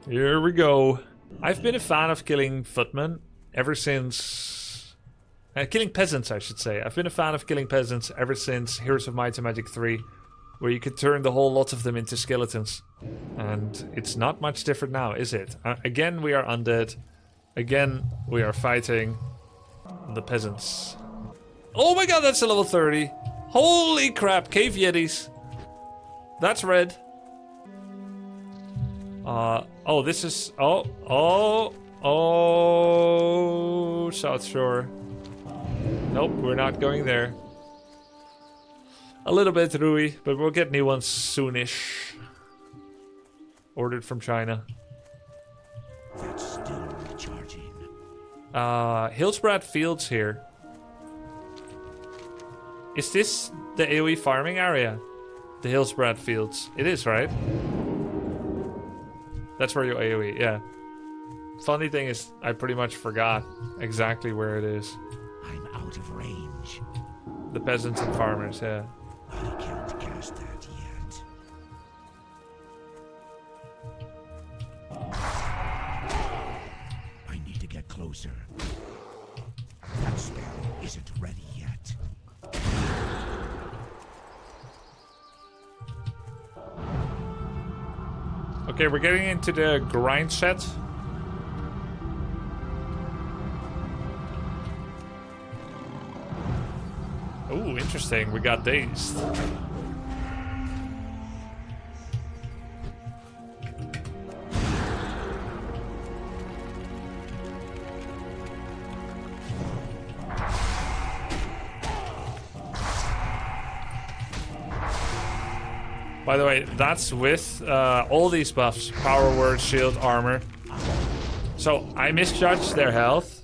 Here we go. I've been a fan of killing footmen ever since... killing peasants, I should say. I've been a fan of killing peasants ever since Heroes of Might and Magic 3, where you could turn the whole lot of them into skeletons. And it's not much different now, is it? Again, we are undead. Again, we are fighting the peasants. Oh my god, that's a level 30. Holy crap, cave yetis. That's red. Oh, this is... Oh, South Shore. Nope, we're not going there. A little bit, Rui, but we'll get new ones soonish. Ordered from China. That's still recharging. Hillsbrad Fields here. Is this the AoE farming area? The Hillsbrad Fields. It is, right? That's where you AoE, yeah. Funny thing is, I pretty much forgot exactly where it is. I'm out of range. The peasants and farmers, yeah. I can't cast that yet. I need to get closer. That spell isn't ready yet. Okay, we're getting into the grind set. Oh, interesting. We got dazed. By the way, that's with all these buffs. Power word, shield, armor. So, I misjudged their health.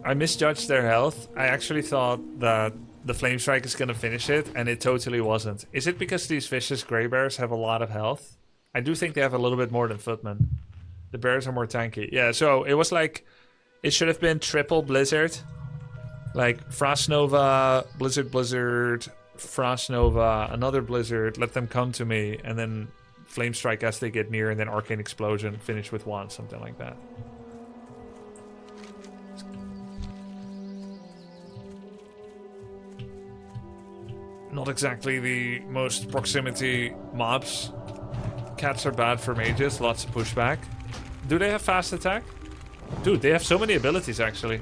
I actually thought that the Flame Strike is gonna finish it, and it totally wasn't. Is it because these vicious Grey Bears have a lot of health? I do think they have a little bit more than Footmen. The bears are more tanky. Yeah, so it was like... It should have been triple Blizzard. Like, Frost Nova, Blizzard, Blizzard, Frost Nova, another Blizzard, let them come to me, and then Flame Strike as they get near, and then Arcane Explosion, finish with one, something like that. Not exactly the most proximity mobs. Cats are bad for mages, lots of pushback. Do they have fast attack? Dude, they have so many abilities, actually.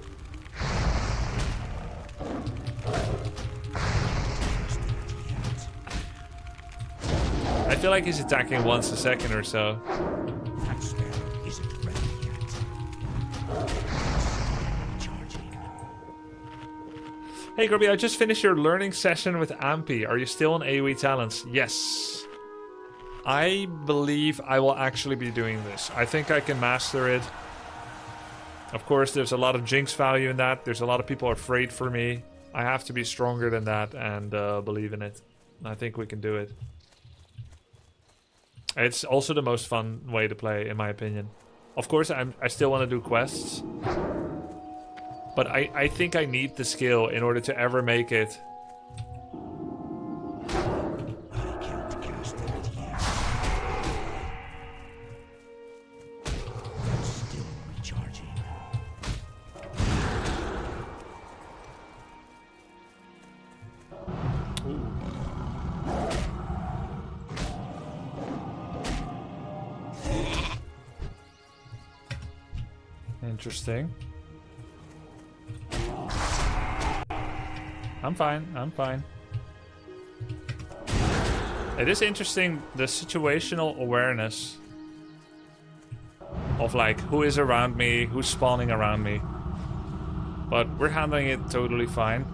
I feel like he's attacking once a second or so. That spell isn't ready yet. Charging. Hey Grubby, I just finished your learning session with Ahmp. Are you still on AoE talents? Yes. I believe I will actually be doing this. I think I can master it. Of course, there's a lot of jinx value in that. There's a lot of people afraid for me. I have to be stronger than that and believe in it. I think we can do it. It's also the most fun way to play, in my opinion. Of course, I still want to do quests. But I think I need the skill in order to ever make it. I can't cast that yet. That's still recharging. Interesting. I'm fine, I'm fine. It is interesting, the situational awareness of like who is around me, who's spawning around me. But we're handling it totally fine.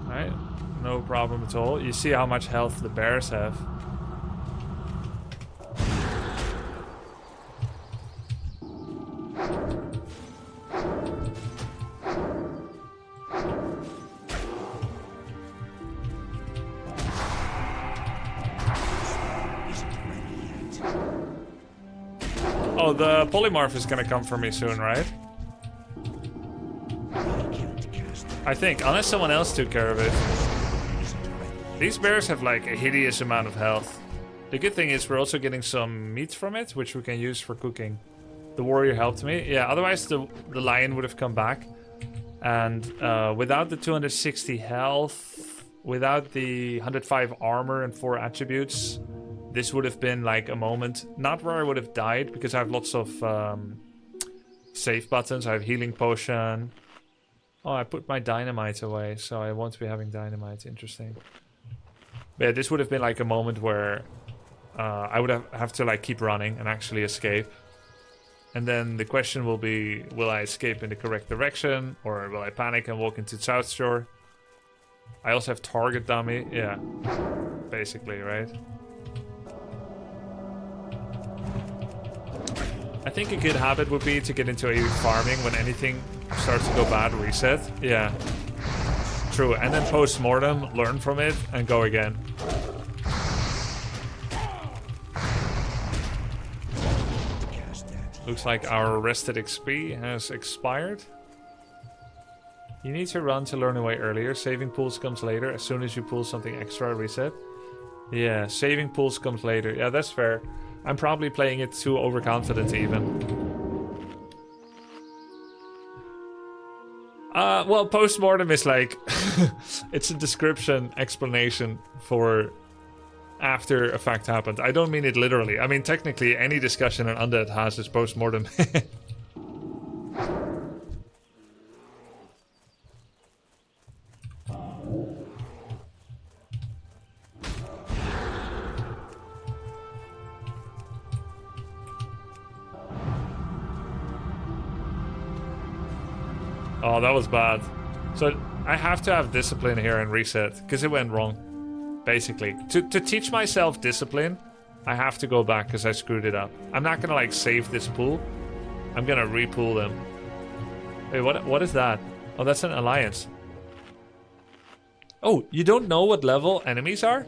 Alright, no problem at all. You see how much health the bears have. Oh, the polymorph is gonna come for me soon, right? I can't cast that I think, unless someone else took care of it. Isn't ready. These bears have like a hideous amount of health. The good thing is we're also getting some meat from it, which we can use for cooking. The warrior helped me. Yeah, otherwise the lion would have come back. And without the 260 health, without the 105 armor and 4 attributes, this would have been like a moment, not where I would have died, because I have lots of save buttons. I have healing potion. Oh, I put my dynamite away, so I won't be having dynamite. Interesting. But yeah, this would have been like a moment where I would have to like keep running and actually escape. And then the question will be, will I escape in the correct direction, or will I panic and walk into South Shore? I also have target dummy. Yeah, basically, right? I think a good habit would be to get into AoE farming when anything starts to go bad, reset. Yeah, true. And then post-mortem, learn from it, and go again. Looks like our rested XP has expired. You need to run to learn away earlier. Saving pools comes later. As soon as you pull something extra, reset. Yeah, saving pools comes later. Yeah, that's fair. I'm probably playing it too overconfident even. Well, post-mortem is like... it's a description, explanation for... after a fact happened. I don't mean it literally. I mean, technically, any discussion an undead has is post-mortem. Oh, that was bad. So I have to have discipline here and reset, because it went wrong. Basically, to teach myself discipline, I have to go back because I screwed it up. I'm not gonna like save this pool. I'm gonna repool them. Wait, what is that? Oh, that's an alliance. Oh, you don't know what level enemies are?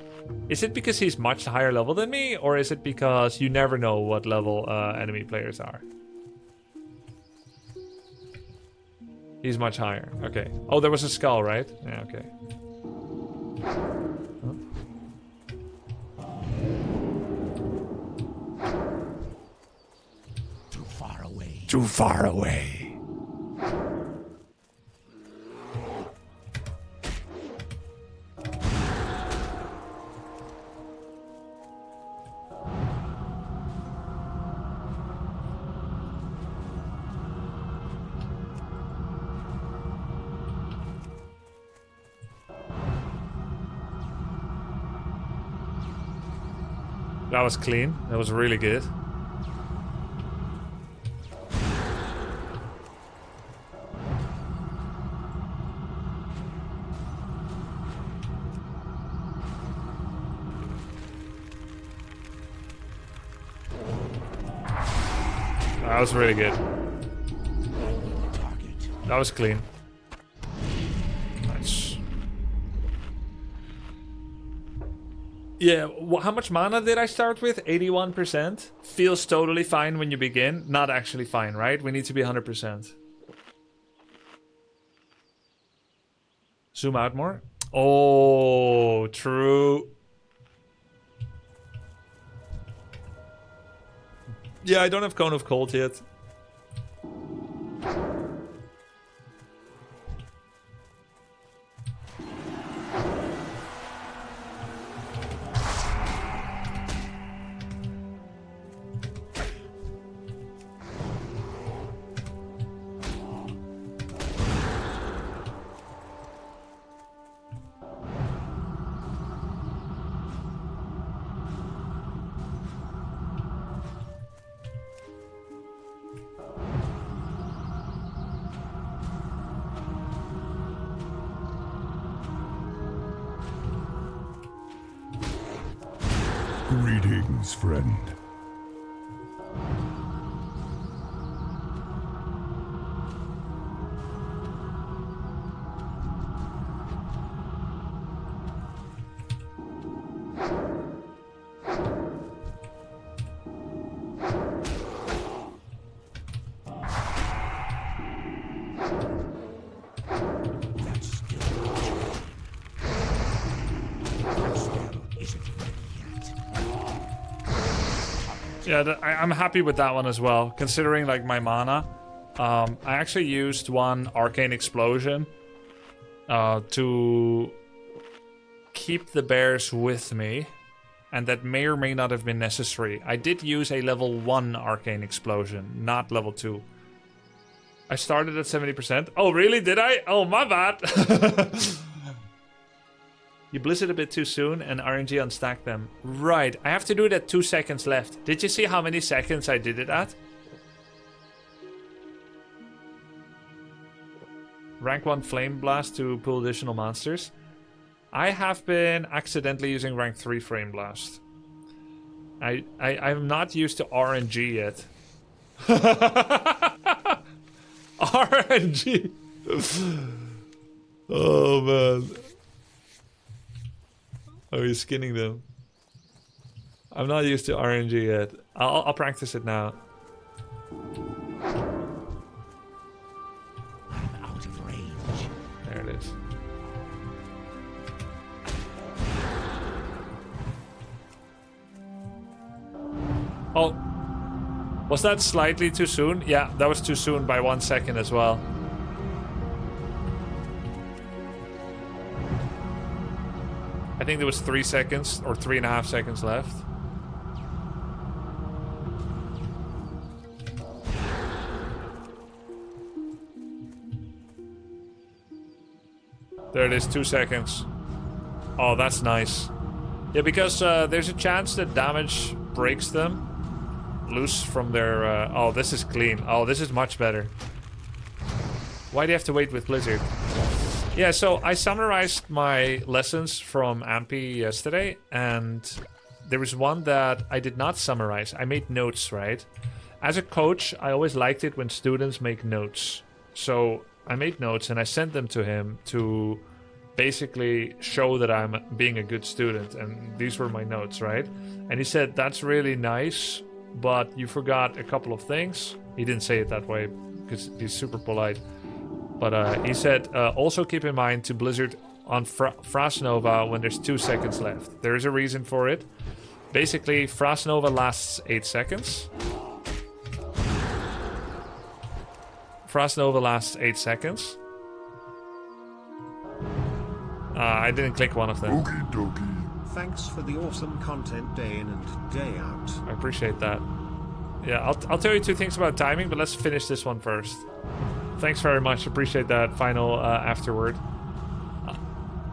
Is it because he's much higher level than me, or is it because you never know what level enemy players are? He's much higher. Okay. Oh, there was a skull, right? Yeah. Okay. Too far away. Too far away. That was clean. That was really good. That was really good. That was clean. Nice. Yeah, how much mana did I start with? 81%? Feels totally fine when you begin. Not actually fine, right? We need to be 100%. Zoom out more. Oh, true. Yeah, I don't have Cone of Cold yet. Greetings, friend. That's Yeah, I'm happy with that one as well, considering like my mana. I actually used one Arcane Explosion to keep the bears with me, and that may or may not have been necessary. I did use a level 1 Arcane Explosion, not level 2. I started at 70%. Oh, really? Did I? Oh, my bad. You blizzard a bit too soon and RNG unstack them. Right, I have to do it at 2 seconds left. Did you see how many seconds I did it at? Rank 1 Flame Blast to pull additional monsters. I have been accidentally using rank 3 Flame Blast. I'm not used to RNG yet. RNG! Oh man. Oh, he's skinning them. I'm not used to RNG yet. I'll practice it now. I'm out of range. There it is. Oh. Was that slightly too soon? Yeah, that was too soon by 1 second as well. I think there was 3 seconds or 3.5 seconds left. There it is, 2 seconds. Oh, that's nice. Yeah, because there's a chance that damage breaks them loose from their... oh, this is clean. Oh, this is much better. Why do you have to wait with Blizzard? Yeah, so I summarized my lessons from Ahmp yesterday, and there was one that I did not summarize. I made notes, right? As a coach, I always liked it when students make notes. So I made notes and I sent them to him to basically show that I'm being a good student, and these were my notes, right? And he said, that's really nice, but you forgot a couple of things. He didn't say it that way because he's super polite. But he said, also keep in mind to blizzard on Frost Nova when there's 2 seconds left. There is a reason for it. Basically, Frost Nova lasts 8 seconds. Frost Nova lasts 8 seconds. I didn't click one of them. Okie dokie. Thanks for the awesome content day in and day out. I appreciate that. Yeah, I'll tell you 2 things about timing, but let's finish this one first. Thanks very much. Appreciate that final afterward.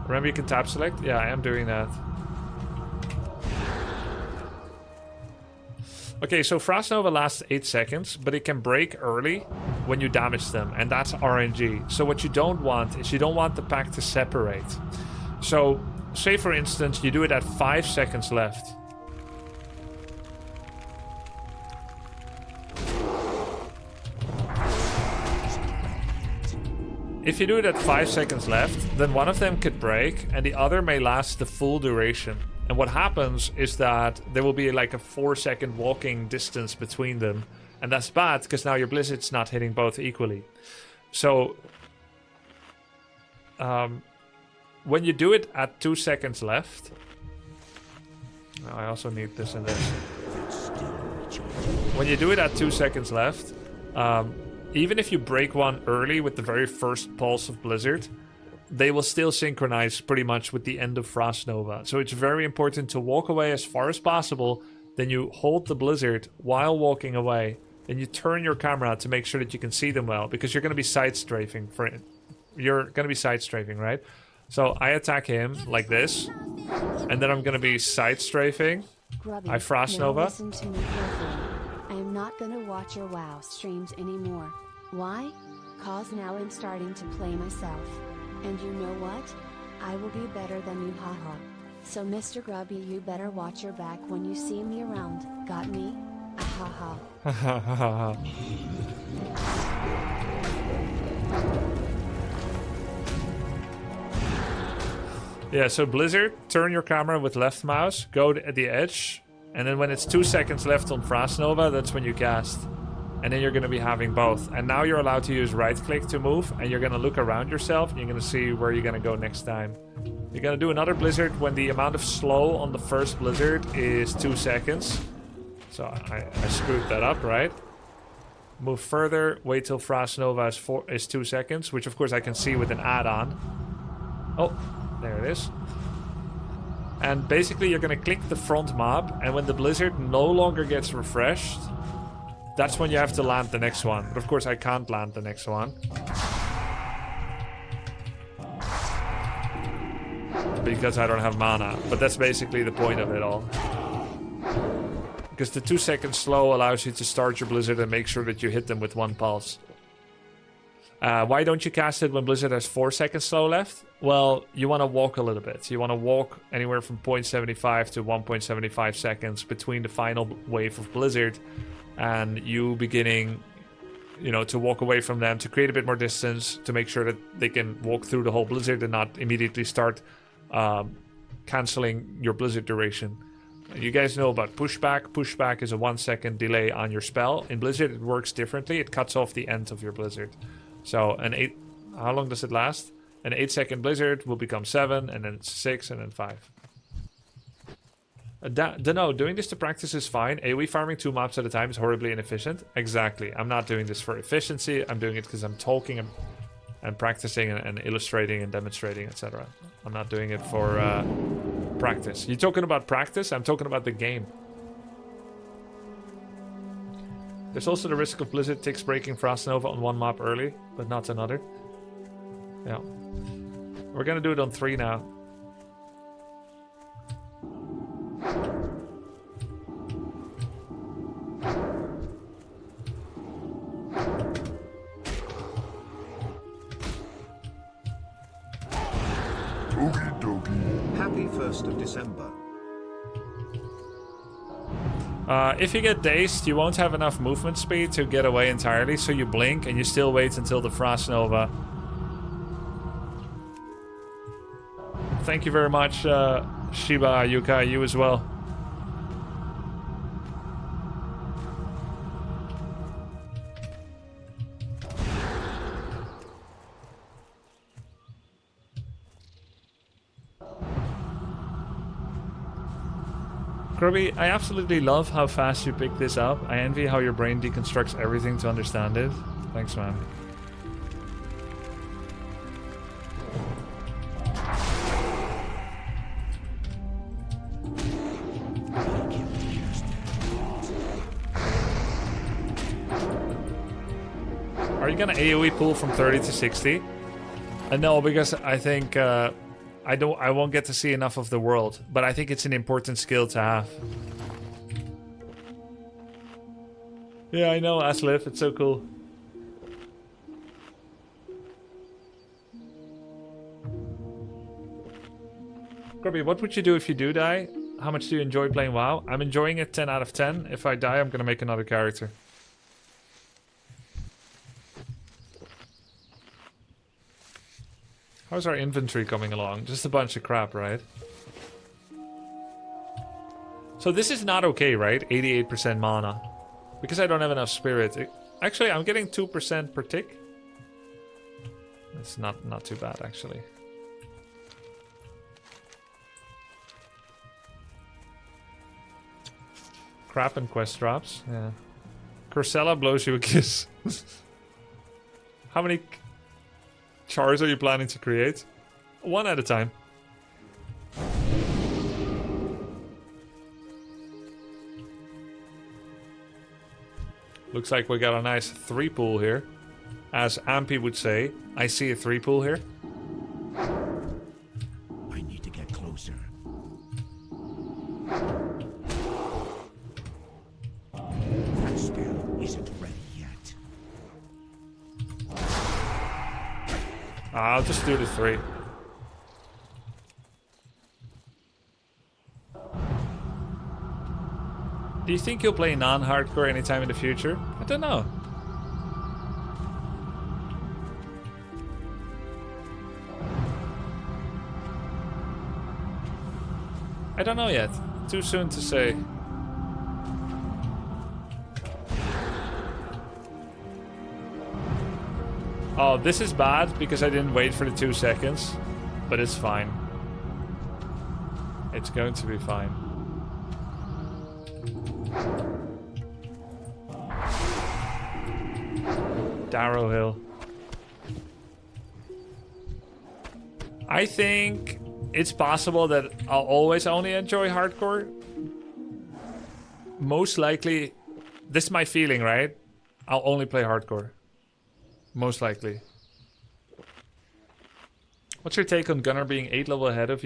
Remember you can tab select? Yeah, I am doing that. Okay, so Frost Nova lasts 8 seconds, but it can break early when you damage them, and that's RNG. So what you don't want is you don't want the pack to separate. So, say for instance, you do it at 5 seconds left. If you do it at 5 seconds left, then one of them could break and the other may last the full duration. And what happens is that there will be like a 4-second walking distance between them. And that's bad because now your blizzard's not hitting both equally. So, when you do it at 2 seconds left... I also need this and this. When you do it at 2 seconds left... even if you break one early with the very first pulse of Blizzard, they will still synchronize pretty much with the end of Frost Nova. So it's very important to walk away as far as possible, then you hold the Blizzard while walking away, then you turn your camera to make sure that you can see them well, because you're going to be side strafing for it. You're going to be side strafing, right? So I attack him like this, and then I'm going to be side strafing. Grubby, I Frost now Nova. Listen to me carefully. I am not gonna watch your WoW streams anymore. Why? Cause now I'm starting to play myself. And you know what? I will be better than you, haha. So Mr. Grubby, you better watch your back when you see me around. Got me? Haha. Yeah, so Blizzard, turn your camera with left mouse, go at the edge, and then when it's 2 seconds left on Frost Nova, that's when you cast. And then you're going to be having both. And now you're allowed to use right click to move, and you're going to look around yourself, and you're going to see where you're going to go next time. You're going to do another Blizzard when the amount of slow on the first Blizzard is 2 seconds. So I screwed that up, right? Move further, wait till Frost Nova is 2 seconds, which of course I can see with an add-on. Oh, there it is. And basically you're gonna click the front mob, and when the blizzard no longer gets refreshed, that's when you have to land the next one. But of course I can't land the next one. Because I don't have mana. But that's basically the point of it all. Because the 2 second slow allows you to start your blizzard and make sure that you hit them with 1 pulse. Why don't you cast it when blizzard has 4 seconds slow left? Well, you want to walk a little bit. You want to walk anywhere from 0.75 to 1.75 seconds between the final wave of blizzard and you beginning, you know, to walk away from them, to create a bit more distance, to make sure that they can walk through the whole blizzard and not immediately start canceling your blizzard duration. You guys know about pushback. Pushback is a 1 second delay on your spell. In blizzard it works differently. It cuts off the end of your blizzard. So how long does it last? An 8 second blizzard will become 7, and then 6, and then 5. Dunno, doing this to practice is fine. AoE farming 2 mobs at a time is horribly inefficient. Exactly. I'm not doing this for efficiency. I'm doing it because I'm talking and practicing and illustrating and demonstrating, etc. I'm not doing it for practice. You're talking about practice? I'm talking about the game. There's also the risk of blizzard ticks breaking Frost Nova on 1 mob early, but not another. Yeah. We're gonna do it on 3 now. Happy 1st of December. If you get dazed, you won't have enough movement speed to get away entirely, so you blink and you still wait until the Frost Nova. Thank you very much, Shiba, Yuka, you as well. Grubby, I absolutely love how fast you pick this up. I envy how your brain deconstructs everything to understand it. Thanks, man. Are you gonna AoE pull from 30 to 60? No, because I think I won't get to see enough of the world, but I think it's an important skill to have. Yeah, I know, Aslif, it's so cool. Grubby, what would you do if you do die? How much do you enjoy playing WoW? I'm enjoying it 10 out of 10. If I die, I'm gonna make another character. How's our inventory coming along? Just a bunch of crap, right? So this is not okay, right? 88% mana. Because I don't have enough spirit. Actually, I'm getting 2% per tick. It's not too bad, actually. Crap and quest drops, yeah. Cursella blows you a kiss. How many chars are you planning to create? 1 at a time. Looks like we got a nice 3 pool here. As Ahmp would say, I see a 3 pool here. I need to get closer. That spell isn't ready yet. I'll just do the 3. Do you think you'll play non-hardcore anytime in the future? I don't know. I don't know yet. Too soon to say. Oh, this is bad because I didn't wait for the 2 seconds. But it's fine. It's going to be fine. Darrow Hill. I think it's possible that I'll always only enjoy hardcore. Most likely, this is my feeling, right? I'll only play hardcore. Most likely. What's your take on Gunnar being 8 levels ahead of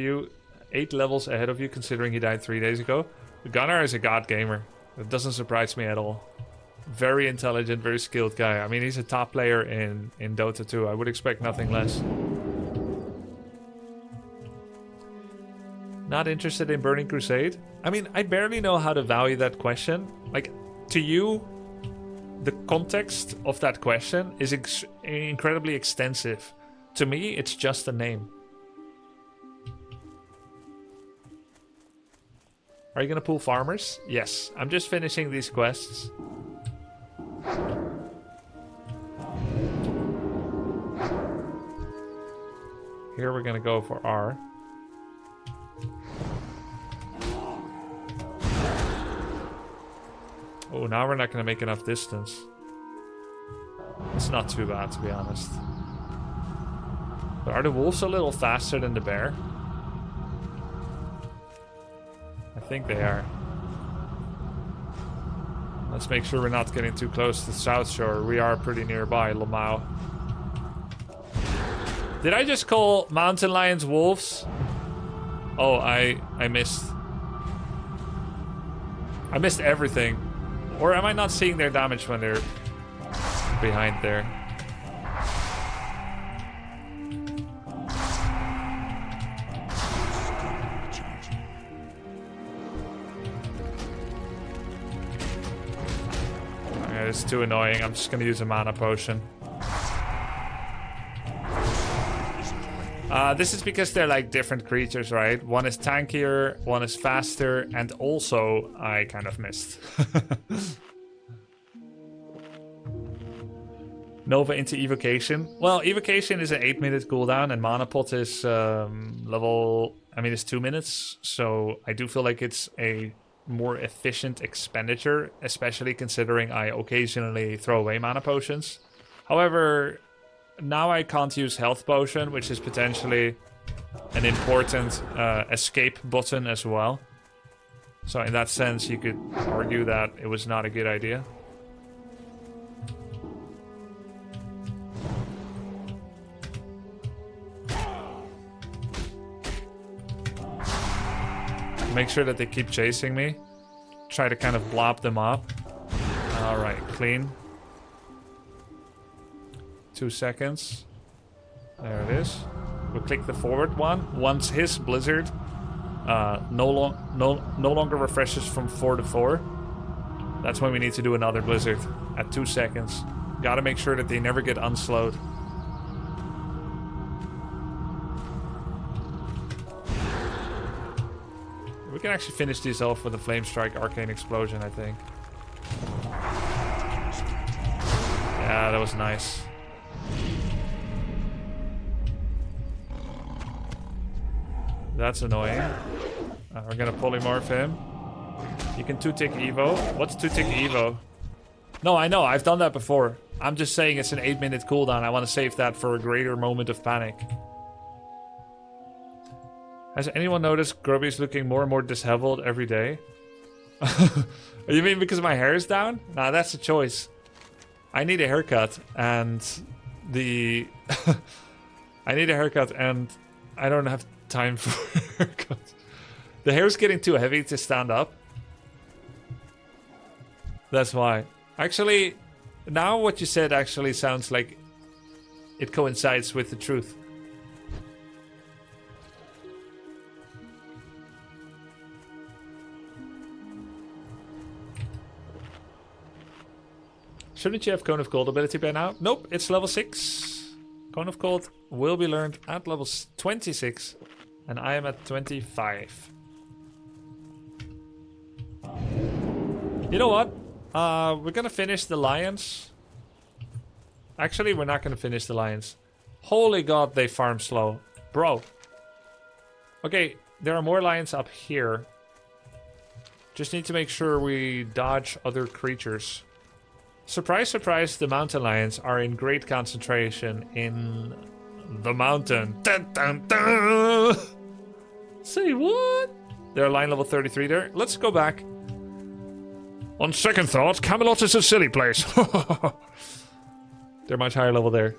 you, considering he died 3 days ago? Gunnar is a god gamer. It doesn't surprise me at all. Very intelligent, very skilled guy. I mean, he's a top player in Dota 2. I would expect nothing less. Not interested in Burning Crusade? I mean, I barely know how to value that question. Like, to you, the context of that question is incredibly extensive. To me, it's just a name. Are you gonna pull farmers? Yes. I'm just finishing these quests. Here we're gonna go for R. Oh, now we're not gonna make enough distance. It's not too bad, to be honest. But are the wolves a little faster than the bear? I think they are. Let's make sure we're not getting too close to the South Shore. We are pretty nearby, Lamau. Did I just call mountain lions wolves? Oh, I missed. I missed everything. Or am I not seeing their damage when they're behind there? Okay, it's too annoying. I'm just gonna use a mana potion. This is because they're like different creatures, right? One is tankier, one is faster, and also I kind of missed. Nova into Evocation. Well, Evocation is an 8-minute cooldown, and Mana Pot is it's 2 minutes. So I do feel like it's a more efficient expenditure, especially considering I occasionally throw away mana potions. However, now I can't use health potion, which is potentially an important escape button as well. So in that sense, you could argue that it was not a good idea. Make sure that they keep chasing me. Try to kind of blob them up. Alright, clean. 2 seconds. There it is. We'll click the forward one. Once his blizzard no longer refreshes from 4 to 4, that's when we need to do another blizzard at 2 seconds. Gotta make sure that they never get unslowed. We can actually finish these off with a Flame Strike Arcane Explosion, I think. Yeah, that was nice. That's annoying. We're gonna polymorph him. You can 2-tick Evo. What's 2-tick Evo? No, I know. I've done that before. I'm just saying it's an 8-minute cooldown. I want to save that for a greater moment of panic. Has anyone noticed Grubby's looking more and more disheveled every day? You mean because my hair is down? Nah, that's a choice. I need a haircut, and I need a haircut, and I don't have time for a haircut. The hair's getting too heavy to stand up. That's why. Actually, now what you said actually sounds like it coincides with the truth. Shouldn't you have Cone of Cold ability by now? Nope, it's level 6. Cone of Cold will be learned at level 26. And I am at 25. You know what? We're gonna finish the lions. Actually, we're not gonna finish the lions. Holy god, they farm slow. Bro. Okay, there are more lions up here. Just need to make sure we dodge other creatures. Surprise, surprise, the mountain lions are in great concentration in the mountain. Dun, dun, dun. Say what? They're line level 33 there. Let's go back. On second thought, Camelot is a silly place. They're much higher level there.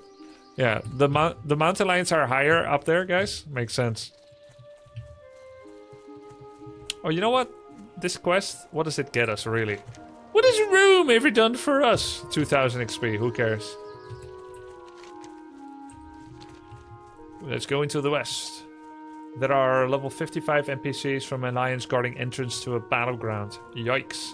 Yeah, the mountain lions are higher up there, guys. Makes sense. Oh, you know what? This quest, what does it get us, really? What has Rome ever done for us? 2000 XP, who cares? Let's go into the west. There are level 55 NPCs from Alliance guarding entrance to a battleground. Yikes.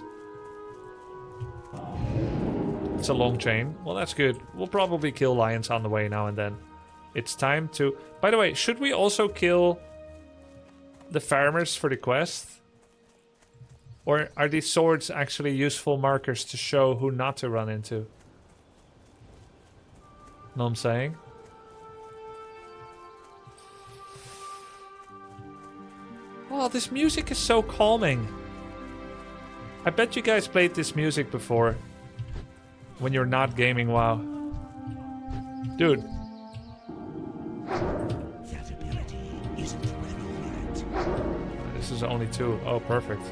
It's a long chain. Well, that's good. We'll probably kill lions on the way now and then. It's time to... By the way, should we also kill the farmers for the quest? Or are these swords actually useful markers to show who not to run into? Know what I'm saying? Oh, this music is so calming. I bet you guys played this music before. When you're not gaming WoW. Dude. That ability isn't ready yet. This is only 2. Oh, perfect.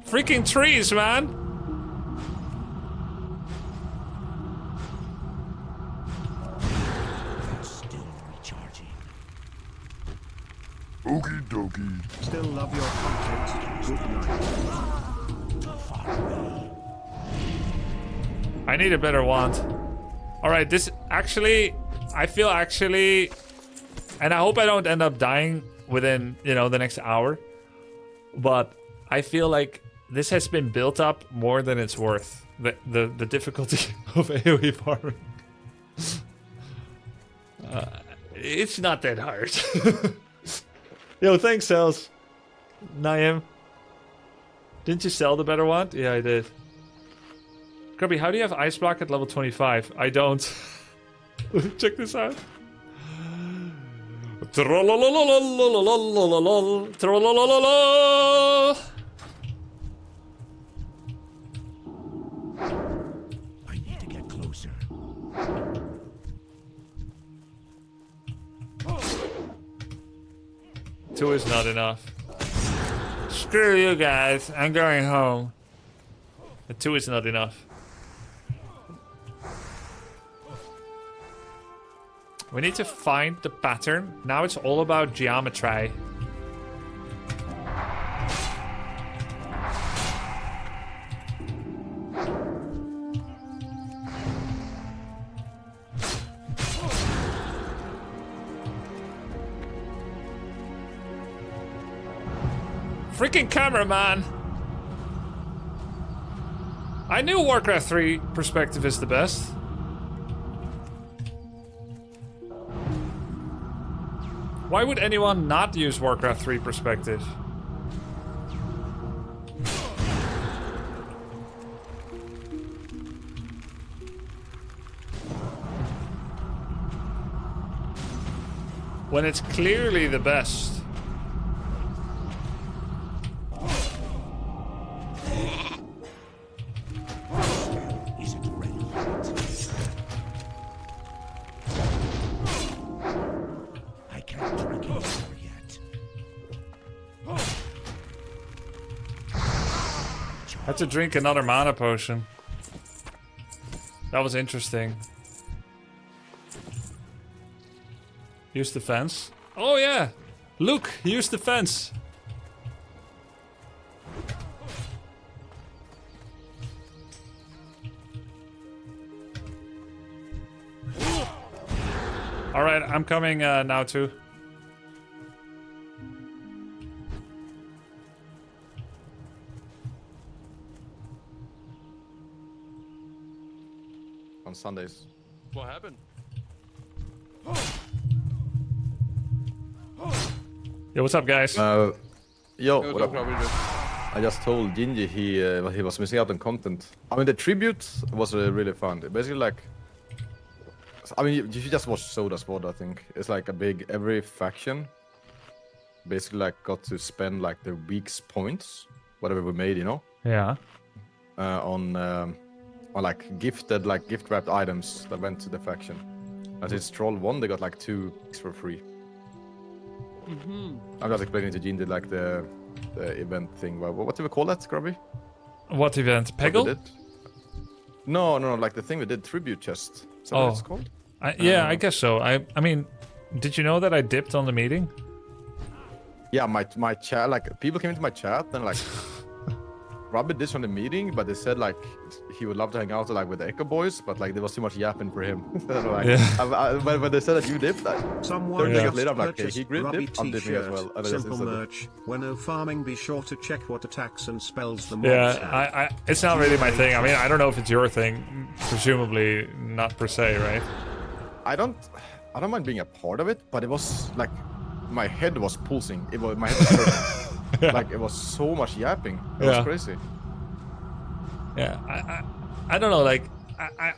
Freaking trees, man! That's still recharging. Okie dokie. Still love your content. Good night. Far away. I need a better wand. Alright, this actually... I feel actually... And I hope I don't end up dying within, you know, the next hour. But I feel like this has been built up more than it's worth. The difficulty of AoE farming. It's not that hard. Yo, thanks, Cells. Naim. Didn't you sell the better wand? Yeah, I did. Grubby, how do you have Ice Block at level 25? I don't. Check this out. I need to get closer. Two is not enough. Screw you guys. I'm going home. The 2 is not enough. We need to find the pattern. Now it's all about geometry. Freaking cameraman! I knew Warcraft 3 perspective is the best. Why would anyone not use Warcraft 3 perspective? When it's clearly the best. Isn't ready yet. I can't drink it over yet. Had to drink another mana potion. That was interesting. Use the fence. Oh yeah! Luke, use the fence! Alright, I'm coming now too. On Sundays. What happened? Yo, what's up, guys? Yo, Yo, what up? I just told Gingy he was missing out on content. I mean, the tribute was really fun. Basically, like, I mean, you should just watch Soda Squad. I think it's like a big every faction basically like got to spend like their week's points, whatever we made, you know, Yeah. on like gifted like gift wrapped items that went to the faction. As it's Troll 1, they got like 2 weeks for free. I'm just explaining to Gingy like the event thing. What do we call that, Grubby? What event? What we Peggle? did? No, like the thing we did, tribute chest. Is that what it's called? Yeah, I guess so. I mean, did you know that I dipped on the meeting? Yeah, my chat, like people came into my chat and like Robert did on the meeting, but they said like he would love to hang out like with the Echo Boys, but like there was too much yapping for him. So, like, when they said that you dipped, Someone 30 seconds later, I'm like, purchased hey, he grid Grubby dipped, I'm dipping as well. t-shirt, And I just simple instantly- merch. When no farming, be sure to check what attacks and spells the mobs Yeah, have. it's not really my thing. I mean, I don't know if it's your thing. Presumably not per se, right? I don't mind being a part of it, but it was like my head was pulsing. My head was hurting. Like it was so much yapping. It was crazy. Yeah, I don't know. Like,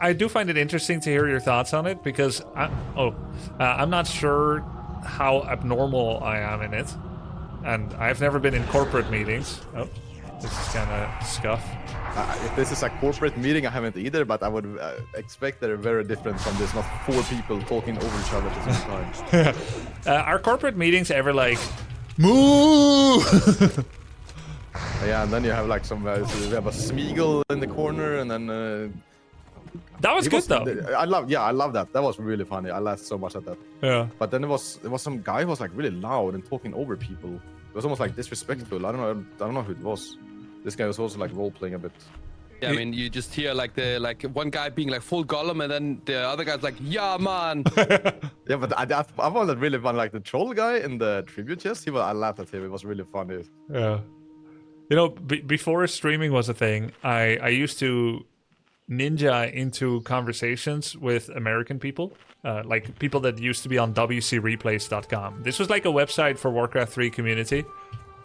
I do find it interesting to hear your thoughts on it because I'm not sure how abnormal I am in it, and I've never been in corporate meetings. Oh, this is kind of scuff. If this is a corporate meeting, I haven't either, but I would expect they're very different from this. Not 4 people talking over each other at the same time. Are corporate meetings ever like, moo? Yeah, and then you have like some. So we have a Smeagol in the corner, and then. That was good though. I love that. That was really funny. I laughed so much at that. Yeah. But then there was some guy who was like really loud and talking over people. It was almost like disrespectful. I don't know who it was. This guy was also like role playing a bit. Yeah, I mean, you just hear like one guy being like full Gollum, and then the other guy's like, "Yeah, man." Yeah, but I found that really fun. Like the troll guy in the tribute chest, I laughed at him. It was really funny. Yeah. You know, before streaming was a thing, I used to ninja into conversations with American people, like people that used to be on WCReplays.com. This was like a website for Warcraft 3 community.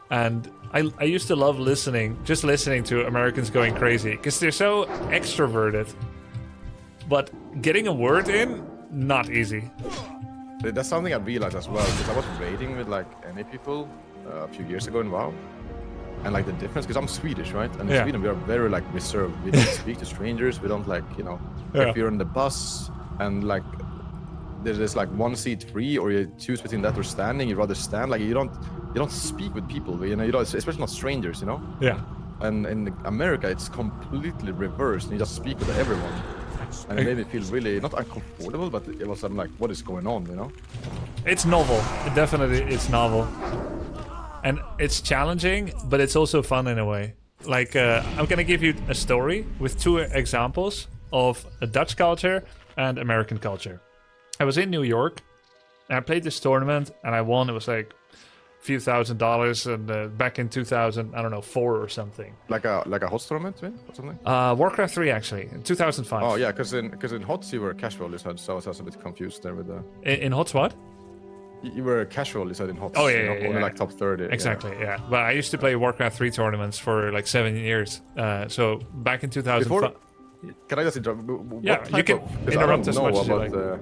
And I used to love listening to Americans going crazy because they're so extroverted. But getting a word in, not easy. That's something I realized as well, because I was raiding with like any people a few years ago in WoW. And like the difference, because I'm Swedish, right? And in Sweden we are very like reserved. We don't speak to strangers. We don't like, you know, if you're on the bus and like there's like one seat free, or you choose between that or standing, you'd rather stand. Like you don't speak with people, you know, especially not strangers, you know. Yeah. And in America, it's completely reversed. And you just speak with everyone, and it made me feel really not uncomfortable, but it was I'm like, what is going on, you know? It's novel. It's novel. And it's challenging, but it's also fun in a way. Like, I'm gonna give you a story with 2 examples of a Dutch culture and American culture. I was in New York, and I played this tournament, and I won. It was like a few $1,000s, and back in 2004 or something. Like a HOTS tournament, or something? Warcraft 3, actually, in 2005. Oh yeah, because in HOTS you were casual, you said, so I was a bit confused there with the... In HOTS what? You were casual, you said, in HOTS. Oh, yeah, you know, yeah, only yeah. like top 30. Exactly, yeah. But I used to play Warcraft 3 tournaments for like 7 years. So back in 2005... Can I just interrupt? Yeah, you can interrupt as much as you like.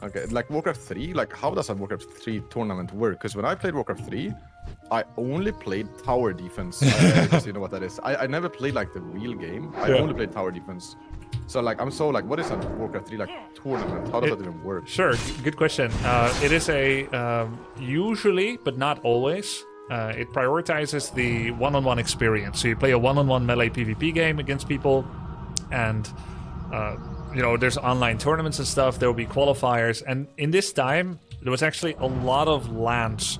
Okay, like Warcraft 3, like how does a Warcraft 3 tournament work? Because when I played Warcraft 3, I only played tower defense. I guess you know what that is. I never played like the real game. I only played tower defense. So like I'm so like, what is a Warcraft 3 like tournament? How does that even work? Sure, good question. It is a usually, but not always. It prioritizes the one-on-one experience. So you play a one-on-one melee PvP game against people, and you know, there's online tournaments and stuff. There will be qualifiers, and in this time there was actually a lot of LANs.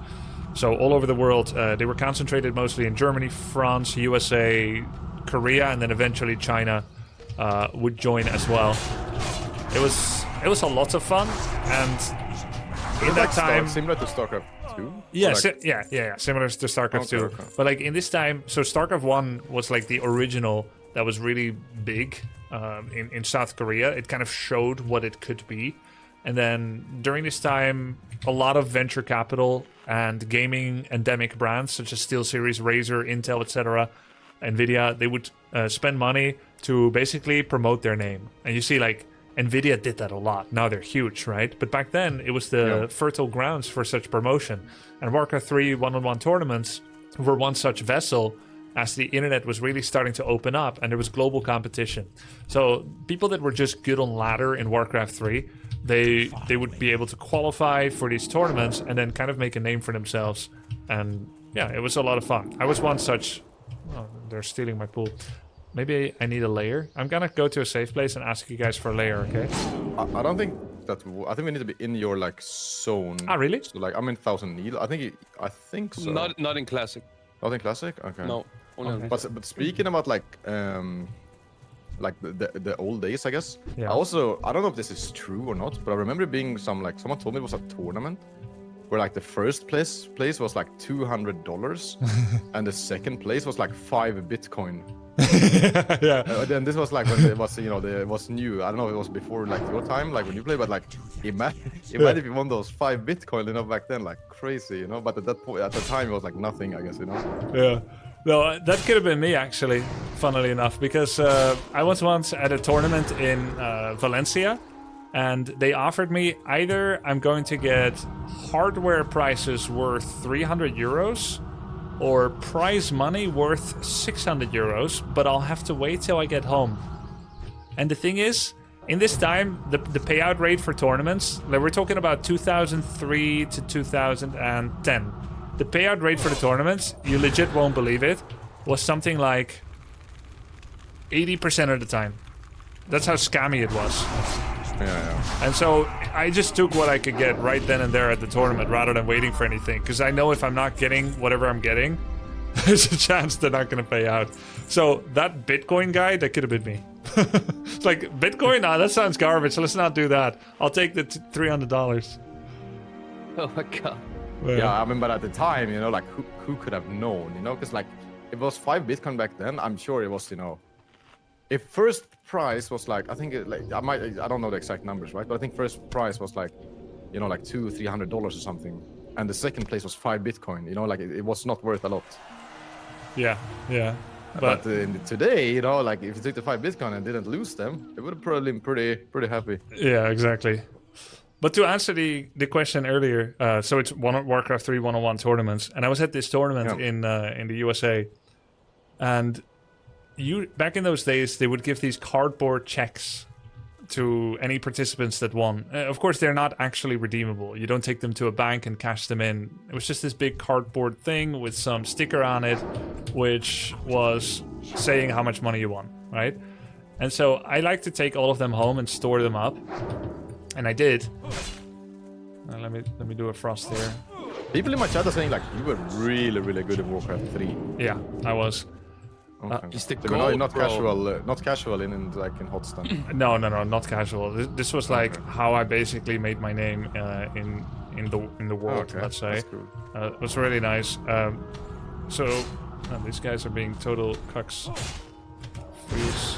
So all over the world, they were concentrated mostly in Germany, France, USA, Korea, and then eventually China would join as well. It was a lot of fun, and in that time, similar to StarCraft 2. yeah, like, yeah, similar to StarCraft 2. Okay. But like in this time, so StarCraft 1 was like the original that was really big in South Korea. It kind of showed what it could be. And then during this time, a lot of venture capital and gaming endemic brands such as SteelSeries, Razer, Intel, etc., Nvidia, they would spend money to basically promote their name. And you see, like, Nvidia did that a lot. Now they're huge, right? But back then, it was the fertile grounds for such promotion. And Warcraft 3 one-on-one tournaments were one such vessel as the internet was really starting to open up and there was global competition. So people that were just good on ladder in Warcraft 3, they would be able to qualify for these tournaments and then kind of make a name for themselves. And yeah, it was a lot of fun. I was one such... Oh, they're stealing my pool. Maybe I need a layer. I'm gonna go to a safe place and ask you guys for a layer, okay? I don't think that... I think we need to be in your, like, zone. Ah, really? So, like, I'm in 1000 needle. I think so. Not in classic. Not in classic? Okay. No. Only on But speaking about, like the old days, I guess. Yeah. I don't know if this is true or not, but I remember being someone told me it was a tournament where like the first place was like $200 and the second place was like 5 Bitcoin. Yeah. Then this was like when it was, it was new. I don't know if it was before like your time, like when you played, but like imagine if you won those 5 Bitcoin, back then, like crazy, But at that point, at the time, it was like nothing, I guess, Yeah. No, that could have been me, actually, funnily enough, because I was once at a tournament in Valencia, and they offered me either I'm going to get hardware prices worth 300 euros or prize money worth 600 euros, but I'll have to wait till I get home. And the thing is, in this time, the payout rate for tournaments, like we're talking about 2003 to 2010, the payout rate for the tournaments, you legit won't believe it, was something like 80% of the time. That's how scammy it was. Yeah. And so I just took what I could get right then and there at the tournament rather than waiting for anything. Because I know if I'm not getting whatever I'm getting, there's a chance they're not going to pay out. So that Bitcoin guy, that could have been me. It's like, Bitcoin? Nah, that sounds garbage. Let's not do that. I'll take the $300. Oh my god. Yeah, I mean, but at the time, like who could have known, Because like it was 5 Bitcoin back then. I'm sure it was, if first prize was like, I think I don't know the exact numbers, right? But I think first prize was like, like $200-300 or something, and the second place was 5 Bitcoin. Like it was not worth a lot. Yeah. But today, like if you took the 5 Bitcoin and didn't lose them, it would have probably been pretty happy. Yeah, exactly. But to answer the question earlier, so it's Warcraft 3 one-on-one tournaments, and I was at this tournament in the USA, and back in those days they would give these cardboard checks to any participants that won. Of course, they're not actually redeemable. You don't take them to a bank and cash them in. It was just this big cardboard thing with some sticker on it, which was saying how much money you won, right? And so I like to take all of them home and store them up. And I did. Let me do a frost here. People in my chat are saying like you were really, really good at Warcraft 3. Yeah, I was. Okay. Just the So gold, not bro. casual, not casual in hot stand. No, not casual. This was like how I basically made my name in the world. Okay, Let's say. that's cool. It was really nice. So these guys are being total cucks. Freeze.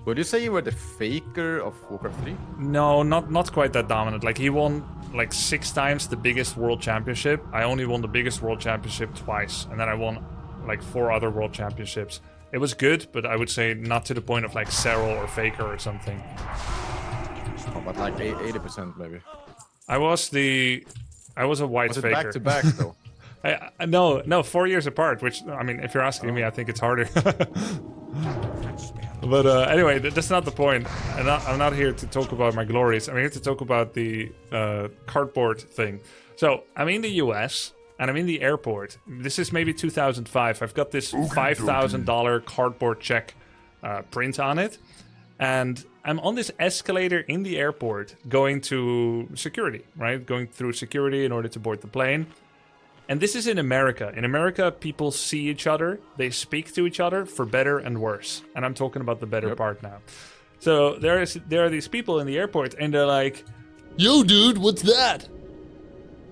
Would you say you were the faker of Warcraft 3? No, not quite that dominant. Like he won like 6 times the biggest world championship. I only won the biggest world championship twice, and then I won like 4 other world championships. It was good, but I would say not to the point of like Serral or Faker or something. Oh, but like 80% maybe. I was a white Was it Faker. back to back though? No, 4 years apart. Which I mean, if you're asking me, I think it's harder. But anyway, that's not the point. I'm not here to talk about my glories. I'm here to talk about the cardboard thing. So I'm in the US and I'm in the airport. This is maybe 2005. I've got this $5,000 cardboard check print on it. And I'm on this escalator in the airport going to security, right? Going through security in order to board the plane. And this is in America. In America, people see each other. They speak to each other for better and worse. And I'm talking about the better part now. So there are these people in the airport, and they're like, "Yo, dude, what's that?"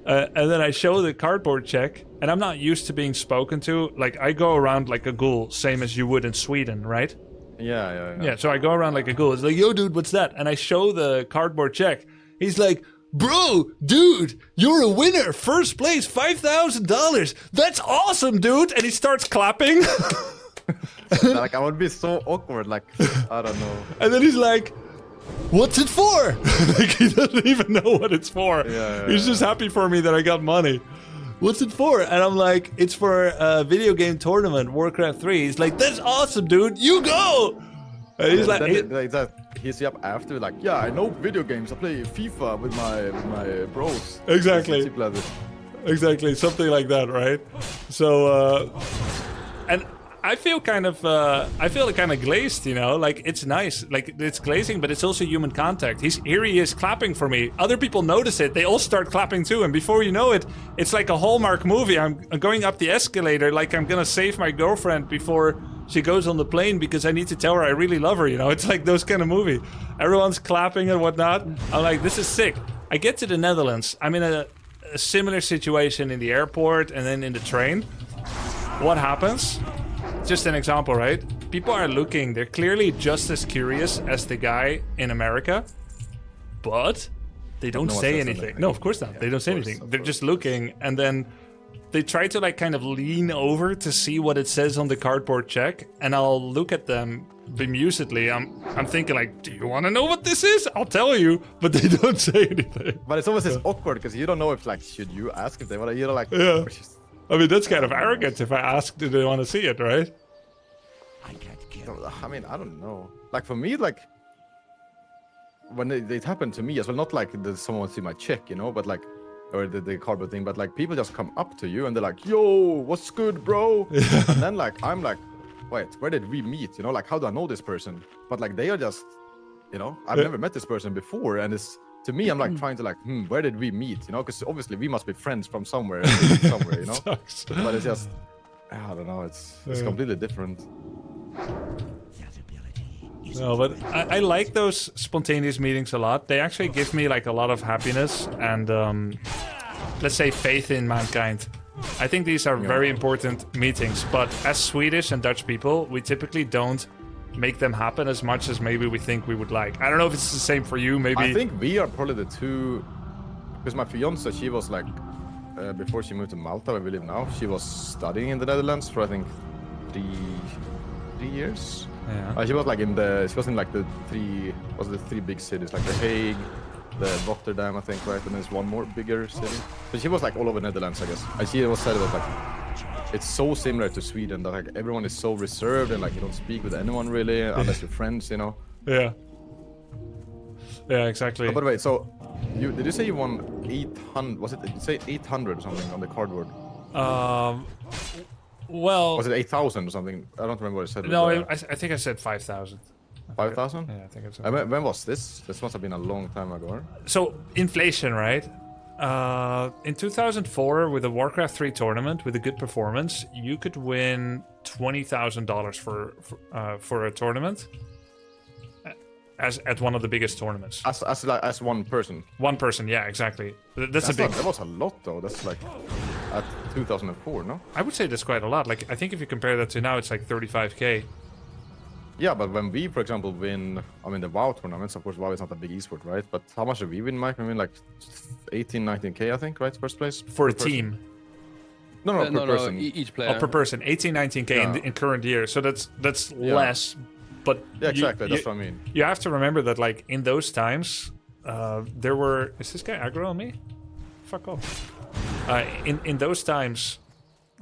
And then I show the cardboard check, and I'm not used to being spoken to. Like, I go around like a ghoul, same as you would in Sweden, right? Yeah. Yeah, so I go around like a ghoul. It's like, "Yo, dude, what's that?" And I show the cardboard check. He's like, bro, dude, you're a winner. First place, $5,000. That's awesome, dude. And he starts clapping. Like I would be so awkward. Like I don't know. And then he's like, what's it for? Like he doesn't even know what it's for. He's just happy for me that I got money. What's it for? And I'm like, it's for a video game tournament, Warcraft 3. He's like, that's awesome, dude. You go. And he's like, he's up after like, yeah, I know video games. I play FIFA with my bros. Exactly. Exactly, something like that, right? So, and I feel kind of glazed, you know. Like it's nice, like it's glazing, but it's also human contact. Here he is clapping for me. Other people notice it. They all start clapping too, and before you know it, it's like a Hallmark movie. I'm going up the escalator, like I'm gonna save my girlfriend before she goes on the plane because I need to tell her I really love her. You know, it's like those kind of movie. Everyone's clapping and whatnot. I'm like, this is sick. I get to the Netherlands. I'm in a similar situation in the airport and then in the train. What happens? Just an example, right? People are looking. They're clearly just as curious as the guy in America, but they don't say anything. No, of course not. They don't say anything. They're just looking, and then they try to like kind of lean over to see what it says on the cardboard check, and I'll look at them bemusedly. I'm thinking like, do you want to know what this is? I'll tell you, but they don't say anything. But it's always this awkward because you don't know if like, should you ask if they want to, you know, like, yeah. I mean, that's kind of arrogant if I ask, do they want to see it, right? I mean, I don't know. Like, for me, like, when it happened to me as well, not like someone see my check, you know, but like, or the cardboard thing, but like, people just come up to you and they're like, yo, what's good, bro? And then, like, I'm like, wait, where did we meet? You know, like, how do I know this person? But like, they are just, you know, I've never met this person before, and it's, to me, I'm like trying to like, where did we meet? You know, because obviously we must be friends from somewhere, you know. But it's just, I don't know. It's completely different. No, but I like those spontaneous meetings a lot. They actually give me like a lot of happiness and let's say faith in mankind. I think these are very important meetings. But as Swedish and Dutch people, we typically don't make them happen as much as maybe we think we would like. I don't know if it's the same for you, maybe. I think we are probably the two, because my fiance, she was like, before she moved to Malta, where we live now, she was studying in the Netherlands for I think 3 years. Yeah. She was like she was in like the three big cities, like The Hague, the Rotterdam, I think, right? And there's one more bigger city. So she was like all over Netherlands, I guess. And she was said about like, it's so similar to Sweden that like everyone is so reserved and like you don't speak with anyone really unless you're friends, you know. Yeah. Yeah, exactly. Oh, by the way, so did you say you won 800? Was it? Did you say 800 or something on the cardboard? Well. Was it 8,000 or something? I don't remember what I said. No, I think I said 5,000. 5,000? Yeah, I think it's. When was this? This must have been a long time ago. So inflation, right? In 2004, with a Warcraft 3 tournament with a good performance, you could win $20,000 for a tournament, at one of the biggest tournaments. As one person. One person, yeah, exactly. That's a big. That was a lot, though. That's like at 2004, no? I would say that's quite a lot. Like I think if you compare that to now, it's like 35K. Yeah, but when we, for example, win, I mean, the WoW tournaments, of course, WoW is not a big esport, right? But how much did we win, Mike? I mean, like 18, 19K, I think, right? First place? For a team. No, per person. Each player. Oh, per person. 18, 19K in current year. So that's less. But yeah, exactly. That's what I mean. You have to remember that, like, in those times, there were... Is this guy aggro on me? Fuck off. In those times...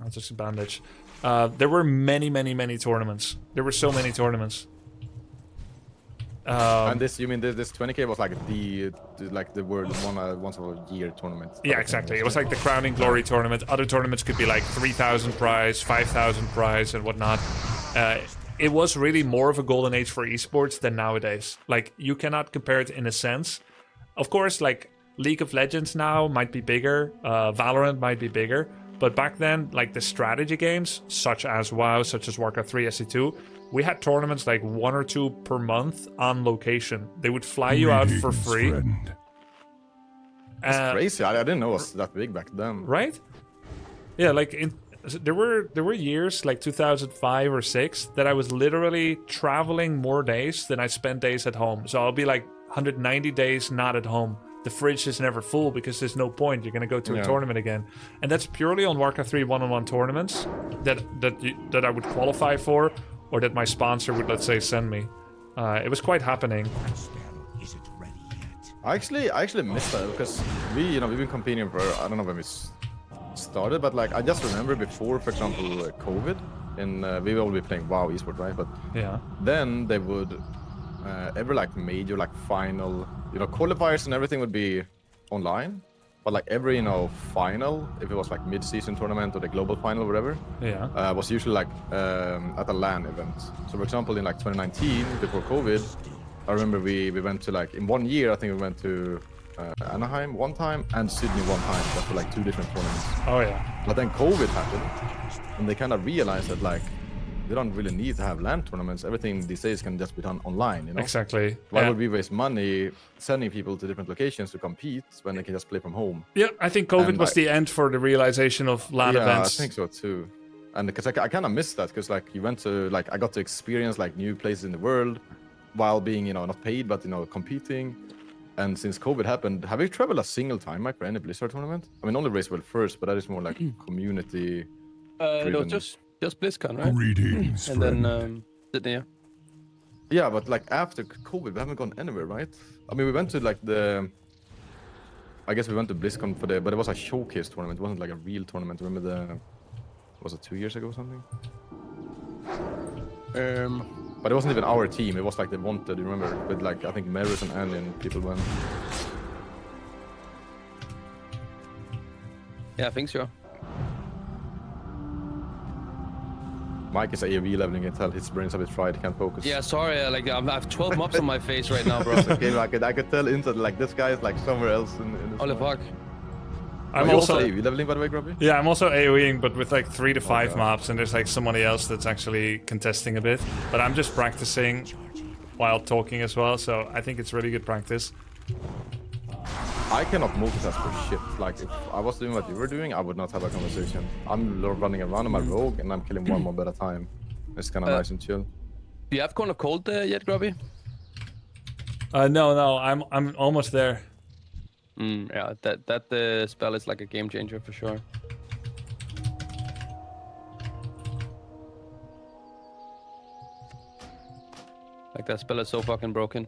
I'll just bandage. There were many tournaments. There were so many tournaments. And this, you mean this 20K was like the world once a year tournament? Yeah, exactly. It was like the Crowning Glory tournament. Other tournaments could be like 3,000 prize, 5,000 prize, and whatnot. It was really more of a golden age for esports than nowadays. Like, you cannot compare it in a sense. Of course, like League of Legends now might be bigger. Valorant might be bigger. But back then, like the strategy games, such as WoW, such as Warcraft 3, SC2, we had tournaments like 1 or 2 per month on location. They would fly you out for free. That's crazy. I didn't know it was that big back then. Right? Yeah, like there were years like 2005 or 6 that I was literally traveling more days than I spent days at home. So I'll be like 190 days not at home. the fridge is never full because there's no point. You're going to go to a Yeah. tournament again, and that's purely on Warcraft 3 one-on-one tournaments that I would qualify for, or that my sponsor would, let's say, send me. It was quite happening. That spell isn't ready yet. I actually missed that because we've been competing for, I don't know when we started, but like I just remember before, for example, COVID, and we will be playing WoW Esports, right? But Yeah. then they would every like major like final, qualifiers and everything would be online, but like every final, if it was like mid-season tournament or the global final, whatever, Yeah. was usually like at a LAN event. So for example, in like 2019 before COVID, I remember we went to like in 1 year I think we went to Anaheim one time and Sydney one time. That were like 2 different tournaments. Oh yeah. But then COVID happened, and they kind of realized that like they don't really need to have LAN tournaments. Everything these days can just be done online. Exactly. Why Yeah. would we waste money sending people to different locations to compete when they can just play from home? Yeah, I think COVID And was the end for the realization of LAN yeah, events. I think so too. And because I kind of missed that, because like you went to like I got to experience like new places in the world while being not paid but competing. And since COVID happened, have you traveled a single time, Mike, for any Blizzard tournament? I mean, only Racewell first, but that is more like community. No, driven. just BlizzCon, right? Greetings, And friend. then Sydney. Yeah. Yeah, but like after COVID, we haven't gone anywhere, right? I mean, we went to like I guess we went to BlizzCon but it was a showcase tournament. It wasn't like a real tournament. Remember was it 2 years ago or something? But it wasn't even our team. It was like they wanted, you remember? With like, I think Maris and Annie and people went. Yeah, I think so. Mike is AoE leveling, you can tell his brain's a bit fried, he can't focus. Yeah, sorry. I have 12 mobs on my face right now, bro. Okay, I could tell instantly, like this guy is like somewhere else in this Holy one. fuck. I'm Are you also AoE leveling, by the way, Grubby? yeah, I'm also AoEing, but with like 3 to 5 God. mobs, and there's like somebody else that's actually contesting a bit. But I'm just practicing while talking as well, so I think it's really good practice. I cannot multitask for shit. Like, if I was doing what you were doing, I would not have a conversation. I'm running around on my rogue, and I'm killing one mob at a time. It's kind of nice and chill. Do you have Cone of Cold yet, Grubby? No, I'm almost there. Yeah, that spell is like a game changer for sure. Like that spell is so fucking broken.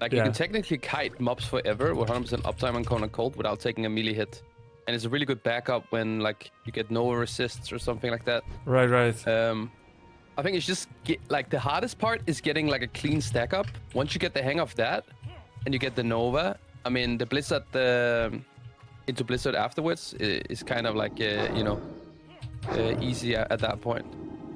Like you Yeah. can technically kite mobs forever with 100% uptime on Cone of Cold without taking a melee hit. And it's a really good backup when like you get no resists or something like that. Right. I think it's just like the hardest part is getting like a clean stack up. Once you get the hang of that and you get the Nova, I mean the Blizzard into Blizzard afterwards is kind of like easy at that point.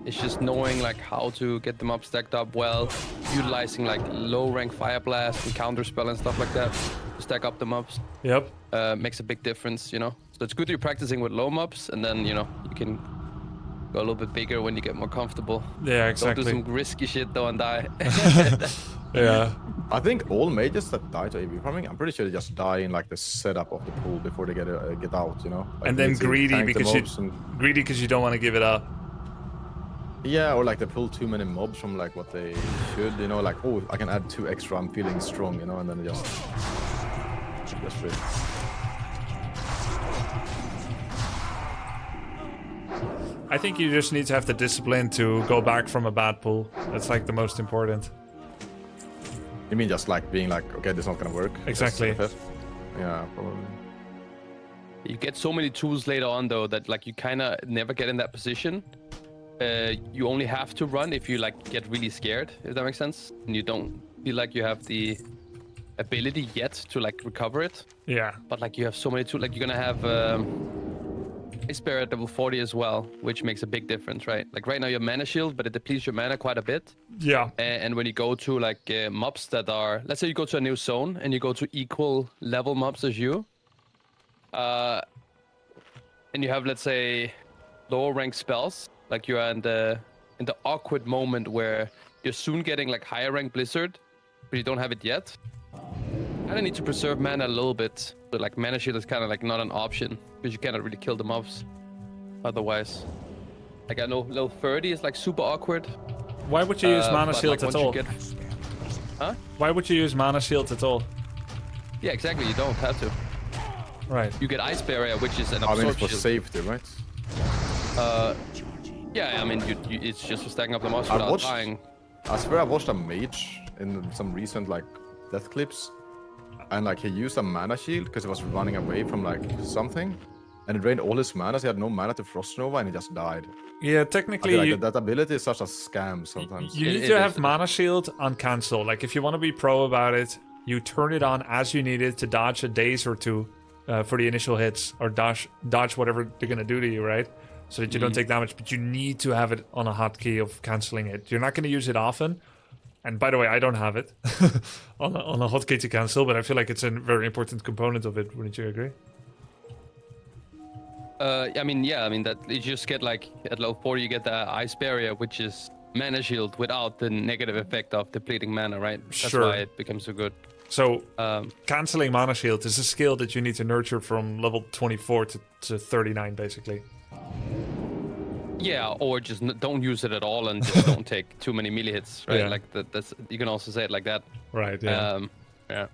It's just knowing like how to get them up stacked up well, utilizing like low rank Fire Blast and counter spell and stuff like that to stack up the mobs. Yep. Makes a big difference, So it's good you're practicing with low mobs, and then you can go a little bit bigger when you get more comfortable. Yeah, Don't do exactly. some risky shit though and die. Yeah. I think all mages that die to AV farming, I'm pretty sure they just die in like the setup of the pool before they get out, Like, And then they greedy tank the because mobs you don't want to give it up. Yeah, or like they pull too many mobs from like what they should, like, oh, I can add 2 extra, I'm feeling strong, and then they just rip. I think you just need to have the discipline to go back from a bad pull. That's like the most important. You mean just like being like, okay, this is not gonna work? Exactly. Yeah, probably. You get so many tools later on though that like you kind of never get in that position. You only have to run if you like get really scared, if that makes sense, and you don't feel like you have the ability yet to like recover it. Yeah. But like you have so many tools, like you're gonna have Ice Bear at level 40 as well, which makes a big difference, right? Like right now you have mana shield, but it depletes your mana quite a bit. Yeah. And when you go to like mobs that are, let's say you go to a new zone and you go to equal level mobs as you, and you have, let's say, lower rank spells, like you're in the awkward moment where you're soon getting like higher rank Blizzard, but you don't have it yet. I need to preserve mana a little bit, but like mana shield is kind of like not an option because you cannot really kill the mobs otherwise. Like I know level 30 is like super awkward. Why would you use mana but, shield like, at once you all? Huh? Why would you use mana shield at all? Yeah, exactly. You don't have to. Right. You get ice barrier, which is an I mean, absorb it's for shield. safety, right? Yeah, I mean, it's just for stacking up the mobs I without watched- dying. I swear I watched a mage in some recent like death clips, and like he used a mana shield because he was running away from like something, and it drained all his mana. So he had no mana to Frost Nova, and he just died. Yeah, I technically, feel like you, that ability is such a scam sometimes. you It- need it to is, have it is. mana shield on cancel. Like, if you want to be pro about it, you turn it on as you need it to dodge a daze or two for the initial hits, or dodge whatever they're gonna do to you, right? So that you don't take damage. But you need to have it on a hotkey of canceling it. You're not gonna use it often. And by the way, I don't have it on a hotkey to cancel, but I feel like it's a very important component of it. Wouldn't you agree? I mean, that you just get like at level 40, you get the ice barrier, which is mana shield without the negative effect of depleting mana, right? That's Sure. why it becomes so good. So Um, canceling mana shield is a skill that you need to nurture from level 24 to 39, basically. yeah, or just don't use it at all and just don't take too many melee hits, right? Yeah. Like that's you can also say it like that. Right. Yeah. Yeah.